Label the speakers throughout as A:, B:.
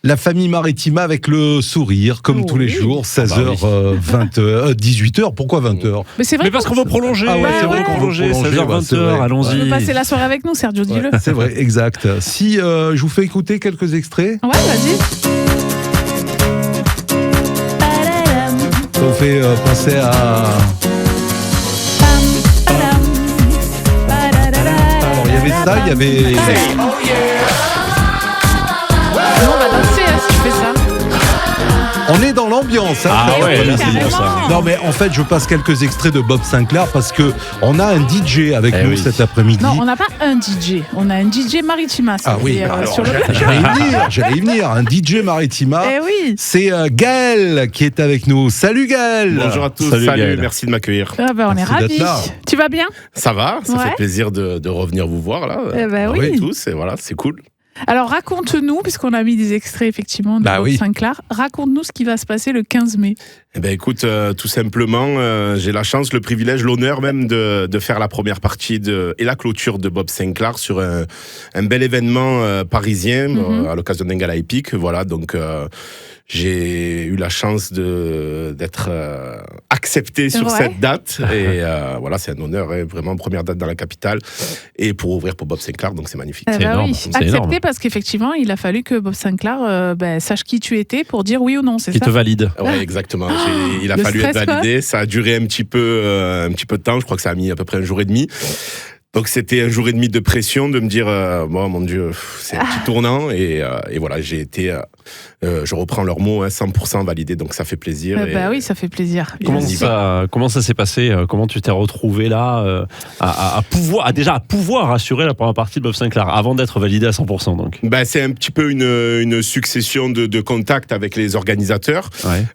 A: La famille Maritima avec le sourire, comme tous les jours, 16h, 20h, 18h. Pourquoi 20h ?
B: Mais c'est vrai.
C: Mais parce qu'on veut prolonger.
A: Ah ouais, c'est vrai qu'on veut prolonger.
C: 16h, 20h, allons-y.
B: Tu veux passer la soirée avec nous, Sergio, dis-le.
A: C'est vrai, exact. Si je vous fais écouter quelques extraits.
B: Ouais, vas-y.
A: Ça vous fait penser à... Alors, il y avait ça, il y avait...
B: Non, on va danser si tu fais ça.
A: On est dans l'ambiance. Hein.
C: Ah ouais,
B: oui,
C: là, c'est bon ça.
B: carrément.
A: Non mais en fait je passe quelques extraits de Bob Sinclar parce que on a un DJ avec nous cet après-midi.
B: Non, on n'a pas un DJ, on a un DJ Maritima.
A: Ah oui,
B: sur le...
A: j'allais y venir, un DJ Maritima.
B: Eh oui.
A: C'est Gaël qui est avec nous. Salut Gaël.
D: Bonjour à tous,
C: Salut, Gaël.
D: merci de m'accueillir.
B: Ah bah, on est
A: Merci d'être
B: ravis.
A: là.
B: Tu vas bien?
D: Ça va, ça
B: Ouais.
D: fait plaisir de revenir vous voir là.
B: Eh ben oui.
D: Tous, et voilà, c'est cool.
B: Alors raconte-nous, puisqu'on a mis des extraits effectivement de Bob Sinclar, raconte-nous ce qui va se passer le 15 mai.
D: Eh ben écoute, tout simplement, j'ai la chance, le privilège, l'honneur même de faire la première partie et la clôture de Bob Sinclar sur un bel événement parisien à l'occasion d'un gala épique. Voilà, donc j'ai eu la chance d'être accepté sur cette date et voilà, c'est un honneur, hein, vraiment première date dans la capitale et pour ouvrir pour Bob Sinclar, donc c'est magnifique.
B: C'est
C: énorme,
B: oui.
C: c'est
B: Accepté
C: énorme.
B: parce qu'effectivement, il a fallu que Bob Sinclar sache qui tu étais pour dire oui ou non, c'est
C: Qui
B: ça?
C: te valide.
D: Ouais, exactement. Il a
B: Le
D: fallu
B: stress,
D: être validé. Ça a duré un petit peu de temps. Je crois que ça a mis à peu près un jour et demi. Donc c'était un jour et demi de pression de me dire bon mon Dieu, c'est un petit tournant et voilà, j'ai été je reprends leurs mots, hein, 100% validé, donc ça fait plaisir.
B: Bah oui, ça fait plaisir.
C: Comment ça s'est passé? Comment tu t'es retrouvé là à pouvoir assurer la première partie de Bob Sinclar avant d'être validé à 100% donc?
D: Bah, c'est un petit peu une succession de contacts avec les organisateurs.
C: Ouais.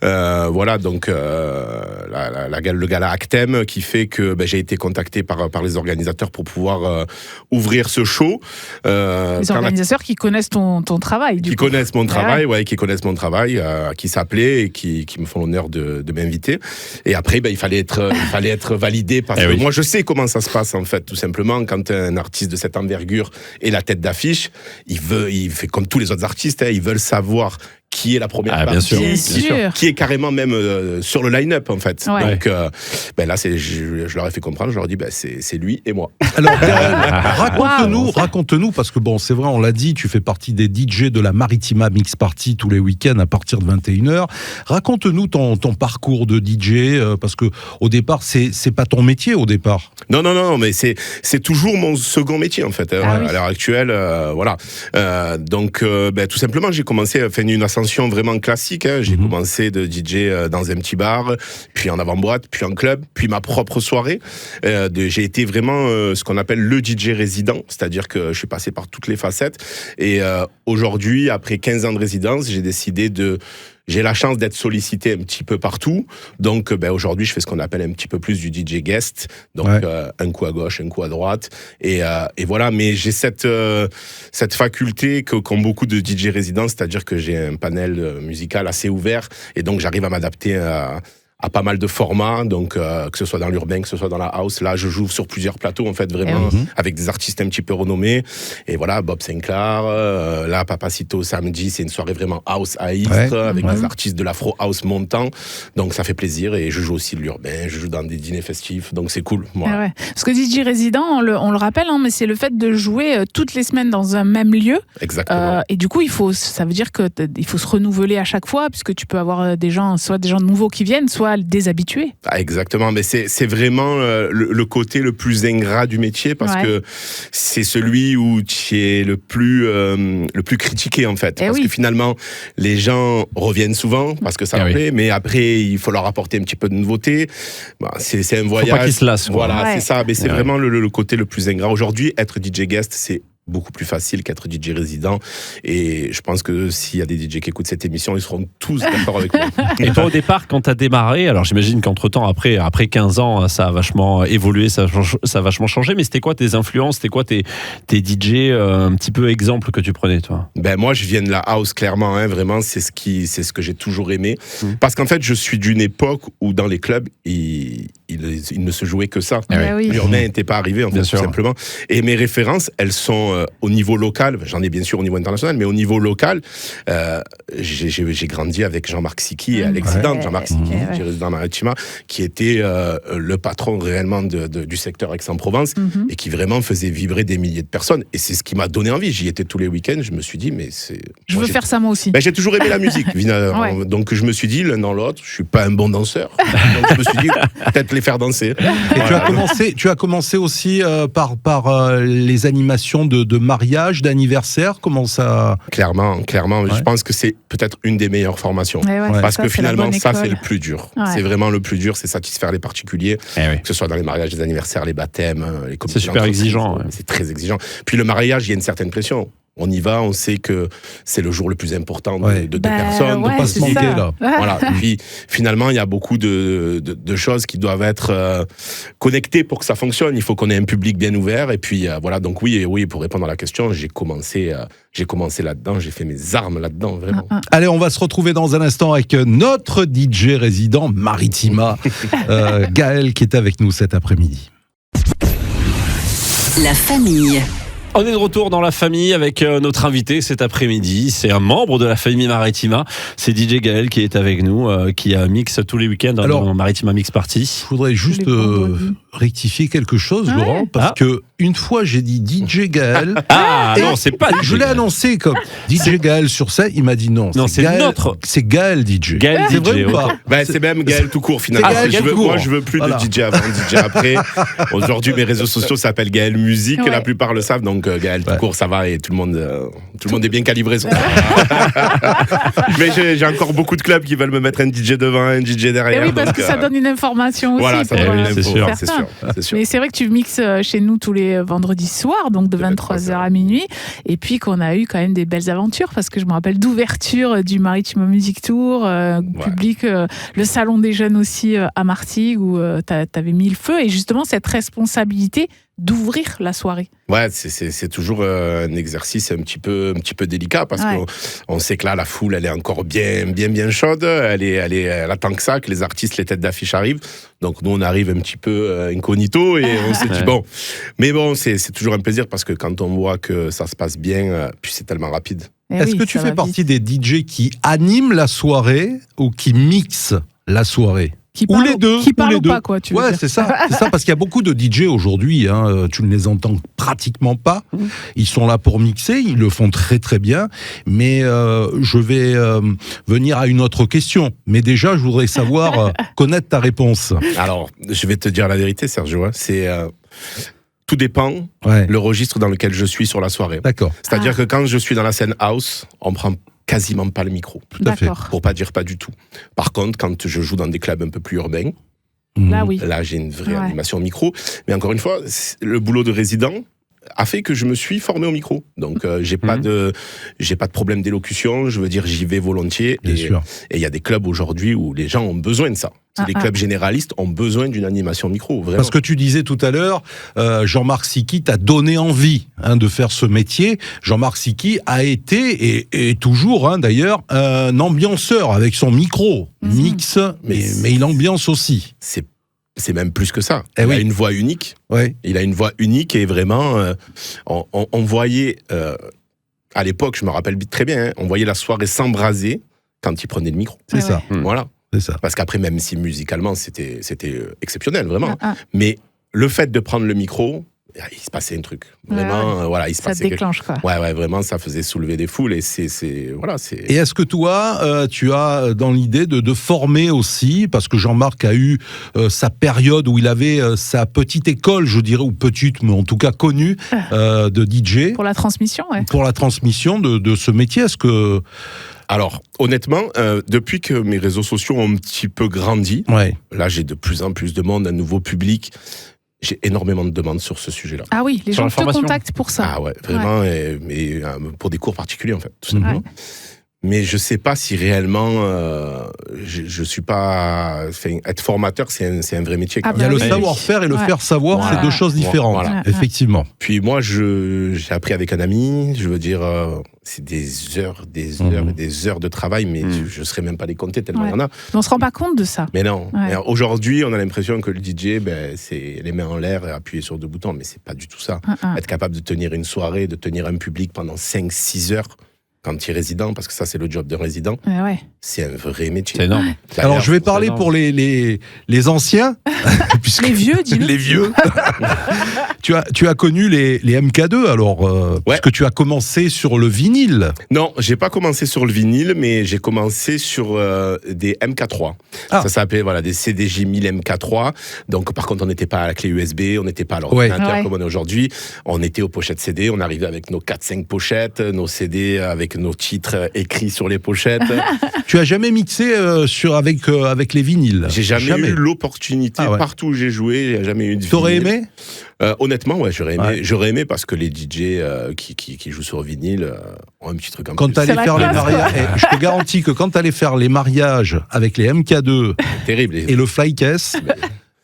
D: Voilà, donc le gala Actem qui fait que j'ai été contacté par les organisateurs pour pouvoir ouvrir ce show.
B: Les organisateurs qui connaissent ton travail.
D: Qui connaissent mon travail, qui connaissent mon travail, qui s'appelaient et qui me font l'honneur de m'inviter. Et après, il fallait être validé parce que moi, je sais comment ça se passe en fait, tout simplement. Quand un artiste de cette envergure est la tête d'affiche, il fait comme tous les autres artistes, hein, ils veulent savoir qui est la première partie,
B: bien sûr.
D: qui est carrément même sur le line-up en fait.
B: Ouais.
D: Donc là, je leur ai fait comprendre, je leur ai dit c'est lui et moi.
A: Alors Gaël, raconte-nous parce que bon, c'est vrai, on l'a dit, tu fais partie des DJ de la Maritima Mix Party tous les week-ends à partir de 21h. Raconte-nous ton parcours de DJ parce que au départ, c'est pas ton métier au départ.
D: Non, mais c'est toujours mon second métier en fait. À l'heure actuelle, voilà. Donc tout simplement, j'ai commencé à faire une ascension vraiment classique. Hein. J'ai commencé de DJ dans un petit bar, puis en avant-boîte, puis en club, puis ma propre soirée. J'ai été vraiment ce qu'on appelle le DJ résident, c'est-à-dire que je suis passé par toutes les facettes. Et aujourd'hui, après 15 ans de résidence, j'ai la chance d'être sollicité un petit peu partout. Donc, aujourd'hui, je fais ce qu'on appelle un petit peu plus du DJ guest. Donc, un coup à gauche, un coup à droite. Et voilà. Mais j'ai cette faculté qu'ont beaucoup de DJ résidents, c'est-à-dire que j'ai un panel musical assez ouvert. Et donc, j'arrive à m'adapter à pas mal de formats, donc que ce soit dans l'urbain, que ce soit dans la house. Là, je joue sur plusieurs plateaux, en fait, vraiment, avec des artistes un petit peu renommés. Et voilà, Bob Sinclar, là, Papacito, samedi, c'est une soirée vraiment house à Istres, avec des artistes de l'afro house montant. Donc, ça fait plaisir. Et je joue aussi de l'urbain, je joue dans des dîners festifs, donc c'est cool. Voilà.
B: Parce que DJ résident, on le rappelle, mais c'est le fait de jouer toutes les semaines dans un même lieu.
D: Exactement.
B: Et du coup, ça veut dire qu'il faut se renouveler à chaque fois, puisque tu peux avoir soit des gens nouveaux qui viennent, soit des habitués.
D: Exactement, mais c'est vraiment le côté le plus ingrat du métier parce que c'est celui où tu es le plus critiqué en fait. Parce que finalement, les gens reviennent souvent parce que ça leur plaît, mais après, il faut leur apporter un petit peu de nouveauté. C'est un voyage.
C: Faut pas qu'ils se lassent.
D: Voilà, c'est ça. Mais c'est vraiment le côté le plus ingrat. Aujourd'hui, être DJ guest, c'est beaucoup plus facile qu'être DJ résident. Et je pense que s'il y a des DJ qui écoutent cette émission, ils seront tous d'accord avec moi.
C: Et toi, au départ, quand tu as démarré, alors j'imagine qu'entre-temps, après 15 ans, ça a vachement évolué, ça a vachement changé, mais c'était quoi tes influences, c'était quoi tes DJ un petit peu exemples que tu prenais, toi?
D: Moi, je viens de la house, clairement, hein, vraiment, c'est ce que j'ai toujours aimé. Parce qu'en fait, je suis d'une époque où dans les clubs, il il ne se jouait que ça.
B: Oui.
D: L'urbain n'était pas arrivé, en fait, tout simplement. Et mes références, elles sont au niveau local. J'en ai bien sûr au niveau international, mais au niveau local, j'ai grandi avec Jean-Marc Siki à l'accident. Jean-Marc Siki, qui est résident à Maritima, qui était le patron réellement du secteur Aix-en-Provence et qui vraiment faisait vibrer des milliers de personnes. Et c'est ce qui m'a donné envie. J'y étais tous les week-ends. Je me suis dit, mais c'est.
B: Je veux faire ça moi aussi.
D: J'ai toujours aimé la musique. Donc je me suis dit, l'un dans l'autre, je suis pas un bon danseur. Donc je me suis dit, peut-être les faire danser.
A: Et tu as commencé aussi par les animations de mariage, d'anniversaire. Comment ça?
D: Clairement. Je pense que c'est peut-être une des meilleures formations. Parce que finalement, ça, c'est le plus dur. C'est vraiment le plus dur, c'est satisfaire les particuliers, que ce soit dans les mariages, les anniversaires, les baptêmes, les comités.
C: C'est super exigeant.
D: C'est très exigeant. Puis le mariage, il y a une certaine pression. On y va, on sait que c'est le jour le plus important de deux personnes.
A: De pas se manquer, là.
D: Voilà. Et puis, finalement, il y a beaucoup de choses qui doivent être connectées pour que ça fonctionne. Il faut qu'on ait un public bien ouvert. Et puis, voilà. Donc, oui, pour répondre à la question, j'ai commencé là-dedans. J'ai fait mes armes là-dedans, vraiment.
A: Allez, on va se retrouver dans un instant avec notre DJ résident, Maritima, Gaël, qui est avec nous cet après-midi.
E: La famille.
C: On est de retour dans la famille avec notre invité cet après-midi. C'est un membre de la famille Maritima. C'est DJ Gaël qui est avec nous, qui mixe tous les week-ends dans Maritima Mix Party.
A: Je voudrais juste rectifier quelque chose, Laurent, parce que une fois j'ai dit DJ Gaël.
C: Non, c'est pas.
A: Je l'ai annoncé comme DJ Gaël sur scène. Il m'a dit non.
C: C'est
A: Gaël,
C: notre.
A: C'est Gaël DJ.
C: Gaël
A: c'est
C: DJ.
A: vrai ou pas?
D: C'est même Gaël tout court finalement. Moi, je veux plus de DJ avant, DJ après. Aujourd'hui, mes réseaux sociaux s'appellent Gaël Musique. La plupart le savent, donc Gaël tout court, ça va et tout le monde est bien calibré sur ça. Mais j'ai encore beaucoup de clubs qui veulent me mettre un DJ devant, un DJ derrière.
B: Et oui, parce que ça donne une information aussi.
D: Voilà, ça donne une info, c'est sûr.
B: Mais c'est vrai que tu mixes chez nous tous les vendredis soirs, donc de 23h à minuit, et puis qu'on a eu quand même des belles aventures, parce que je me rappelle d'ouverture du Maritima Music Tour, public, le salon des jeunes aussi à Martigues, où t'avais mis le feu, et justement cette responsabilité d'ouvrir la soirée.
D: Ouais, c'est toujours un exercice un petit peu délicat, parce qu'on sait que là, la foule, elle est encore bien chaude, elle attend que ça, que les artistes, les têtes d'affiche arrivent. Donc nous, on arrive un petit peu incognito, et on s'est dit bon. Mais bon, c'est toujours un plaisir, parce que quand on voit que ça se passe bien, puis c'est tellement rapide.
A: Est-ce que tu fais partie des DJ qui animent la soirée ou qui mixent la soirée?
B: Ou les deux. Qui parlent ou pas, quoi, tu veux dire.
A: C'est ça, parce qu'il y a beaucoup de DJ aujourd'hui, tu ne les entends pratiquement pas. Ils sont là pour mixer, ils le font très très bien. Mais je vais venir à une autre question. Mais déjà, je voudrais savoir, connaître ta réponse.
D: Alors, je vais te dire la vérité, Sergio. C'est... tout dépend le registre dans lequel je suis sur la soirée.
A: D'accord.
D: C'est-à-dire que quand je suis dans la scène house, on prend quasiment pas le micro.
A: Tout à fait.
D: Pour pas dire pas du tout. Par contre, quand je joue dans des clubs un peu plus urbains, là j'ai une vraie animation micro. Mais encore une fois, le boulot de résident a fait que je me suis formé au micro. Donc j'ai pas de problème d'élocution, je veux dire j'y vais volontiers.
A: Bien sûr.
D: Et il y a des clubs aujourd'hui où les gens ont besoin de ça. Les clubs généralistes ont besoin d'une animation micro, vraiment. Parce
A: que tu disais tout à l'heure, Jean-Marc Siki t'a donné envie de faire ce métier. Jean-Marc Siki a été, et toujours d'ailleurs, un ambianceur avec son micro. Mix, mais il ambiance aussi.
D: C'est même plus que ça. Il a une voix unique. Il a une voix unique, et vraiment, on voyait, à l'époque, je me rappelle très bien, on voyait la soirée s'embraser quand il prenait le micro.
A: C'est ça.
D: Voilà.
A: C'est ça.
D: Parce qu'après, même si musicalement, c'était exceptionnel, vraiment. Mais le fait de prendre le micro, il se passait un truc. Vraiment, il se passait
B: ça déclenche, quoi.
D: Ouais, vraiment, ça faisait soulever des foules, et
A: Et est-ce que toi, tu as dans l'idée de former aussi, parce que Jean-Marc a eu sa période où il avait sa petite école, je dirais, ou petite, mais en tout cas connue, de DJ.
B: Pour la transmission,
A: Pour la transmission de ce métier, est-ce que...
D: Alors, honnêtement, depuis que mes réseaux sociaux ont un petit peu grandi, là, j'ai de plus en plus de monde, un nouveau public. J'ai énormément de demandes sur ce sujet-là.
B: Ah oui, les gens te contactent pour ça.
D: Ah ouais, vraiment, mais pour des cours particuliers, en fait, tout simplement. Mais je sais pas si réellement, je suis pas. Être formateur, c'est un vrai métier.
B: Ah
A: Il y a le
B: oui.
A: savoir-faire et le faire savoir,
B: Voilà.
A: c'est deux choses différentes.
D: Voilà.
A: Effectivement.
D: Puis moi, j'ai appris avec un ami. Je veux dire, c'est des heures et des heures de travail, mais je serais même pas les compter tellement il y en a.
B: Mais on se rend pas compte de ça.
D: Mais non.
B: Ouais.
D: Mais aujourd'hui, on a l'impression que le DJ, c'est les mains en l'air et appuyer sur deux boutons, mais c'est pas du tout ça. Être capable de tenir une soirée, de tenir un public pendant 5-6 heures. Quand tu es résident, parce que ça c'est le job d'un résident, c'est un vrai métier.
C: C'est énorme.
A: Alors je vais parler pour les anciens.
B: Les vieux, dis-le.
A: Les vieux. tu as connu les MK2 alors, puisque tu as commencé sur le vinyle.
D: Non, j'ai pas commencé sur le vinyle, mais j'ai commencé sur des MK3. Ça s'appelait des CDJ 1000 MK3. Donc par contre on n'était pas à la clé USB, on n'était pas à l'ordinateur comme on est aujourd'hui. On était aux pochettes CD, on arrivait avec nos 4-5 pochettes, nos CD avec nos titres écrits sur les pochettes.
A: Tu as jamais mixé avec les vinyles?
D: J'ai jamais eu l'opportunité. Partout où j'ai joué, j'ai jamais eu de vinyle.
A: T'aurais aimé?
D: Honnêtement, j'aurais aimé. Ouais. J'aurais aimé parce que les DJ qui jouent sur vinyle ont un petit truc en plus.
A: Quand t'allais faire les mariages, je te garantis que quand t'allais faire les mariages avec les MK2
D: terrible,
A: et le Flycase,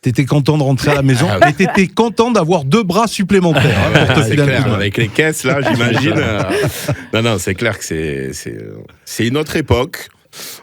A: t'étais content de rentrer à la maison, mais t'étais content d'avoir 2 bras supplémentaires pour te filer un coup de main.
D: Avec les caisses, là, j'imagine. Non, c'est clair que c'est une autre époque.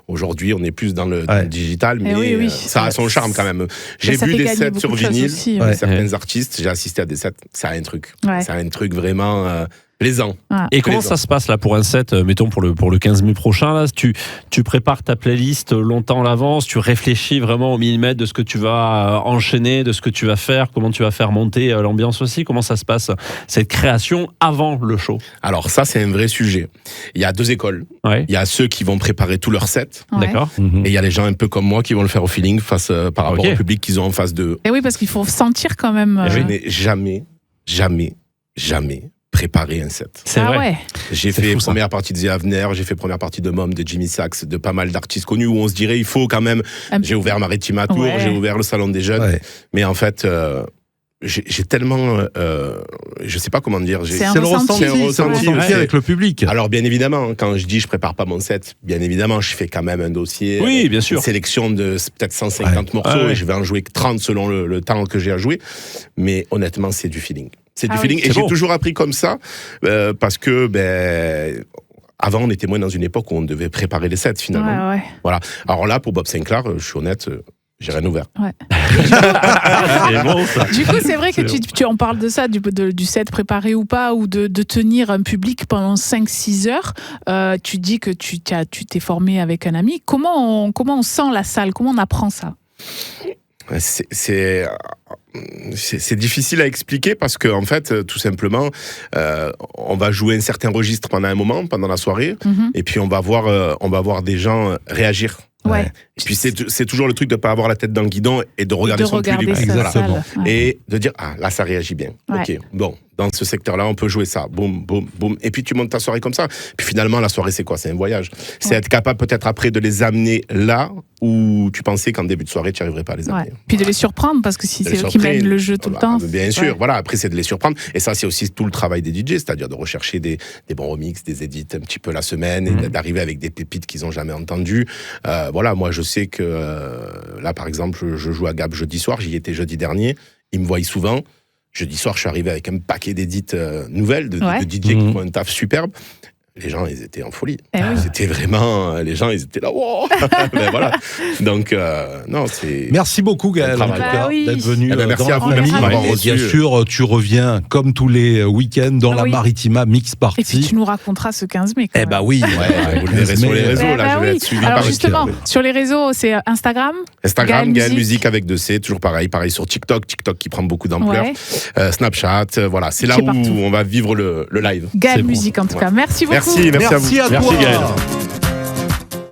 D: Aujourd'hui, on est plus dans le digital, mais ça a son charme quand même. J'ai vu des sets sur vinyle, certains artistes, j'ai assisté à des sets, ça a un truc. Ça a un truc vraiment plaisant.
C: Et comment ça se passe là pour un set, mettons pour le 15 mai prochain là, tu prépares ta playlist longtemps à l'avance, tu réfléchis vraiment au millimètre de ce que tu vas enchaîner, de ce que tu vas faire, comment tu vas faire monter l'ambiance aussi, comment ça se passe cette création avant le show?
D: Alors ça c'est un vrai sujet. Il y a 2 écoles. Il y a ceux qui vont préparer tout leur set,
C: d'accord.
D: Et il y a les gens un peu comme moi qui vont le faire au feeling par rapport au public qu'ils ont en face d'eux.
B: Et oui, parce qu'il faut sentir quand même.
D: Je n'ai jamais préparé un set.
C: C'est vrai.
B: Ouais.
D: J'ai fait première partie de The Avener, j'ai fait première partie de Mom, de Jimmy Sachs, de pas mal d'artistes connus où on se dirait il faut quand même. J'ai ouvert Maritima Tour, j'ai ouvert le Salon des Jeunes, mais en fait. J'ai tellement, je sais pas comment dire.
B: C'est le ressenti
A: avec le public.
D: Alors bien évidemment, quand je dis je prépare pas mon set, bien évidemment, je fais quand même un dossier.
C: Oui, bien sûr.
D: Une sélection de peut-être 150 morceaux et je vais en jouer 30 selon le temps que j'ai à jouer. Mais honnêtement, c'est du feeling. C'est du feeling et j'ai toujours appris comme ça parce que avant, on était moins dans une époque où on devait préparer les sets finalement. Voilà. Alors là, pour Bob Sinclair, je suis honnête. J'ai rien ouvert.
C: C'est bon, ça.
B: Du coup, c'est vrai que tu en parles de ça, du set préparé ou pas, ou de tenir un public pendant 5-6 heures. Tu dis que tu t'es formé avec un ami. Comment on sent la salle? Comment on apprend ça?
D: C'est difficile à expliquer parce que en fait, tout simplement, on va jouer un certain registre pendant un moment, pendant la soirée, et puis on va voir des gens réagir. Et puis c'est toujours le truc de pas avoir la tête dans le guidon et de regarder son public.
A: Exactement.
D: Et de dire là ça réagit bien. Ok, bon, dans ce secteur-là on peut jouer ça. Boum, boum, boum. Et puis tu montes ta soirée comme ça. Puis finalement la soirée c'est quoi? C'est un voyage. C'est être capable peut-être après de les amener là où tu pensais qu'en début de soirée tu n'y arriverais pas à les amener.
B: Puis de les surprendre parce que si c'est eux qui mènent le jeu tout le temps.
D: Bien sûr. Voilà. Après c'est de les surprendre. Et ça c'est aussi tout le travail des DJ, c'est-à-dire de rechercher des bons remixes, des edits un petit peu la semaine et d'arriver avec des pépites qu'ils n'ont jamais entendues. Voilà, moi je sais que là par exemple je joue à Gap jeudi soir, j'y étais jeudi dernier, ils me voient souvent, jeudi soir je suis arrivé avec un paquet d'édits nouvelles de DJ qui font un taf superbe. Les gens, ils étaient en folie. C'était vraiment... Les gens, ils étaient là. Wow. Voilà. Donc, non, c'est...
A: Merci beaucoup, Gaël, en tout cas, d'être venu
D: merci
A: dans
D: à vous.
A: la famille. Bien sûr, tu reviens, comme tous les week-ends, dans la Maritima Mix Party.
B: Et puis, tu nous raconteras ce 15 mai.
A: Oui.
D: Vous le verrez sur les réseaux. Là, je vais être suivi.
B: Alors, justement, sur les réseaux, c'est Instagram,
D: Gaël Musique avec 2C, toujours pareil sur TikTok qui prend beaucoup d'ampleur. Snapchat, voilà. C'est là où on va vivre le live.
B: Gaël Musique, en tout cas. Merci beaucoup.
D: Merci à vous.
A: Merci à toi.
C: Merci Gaël.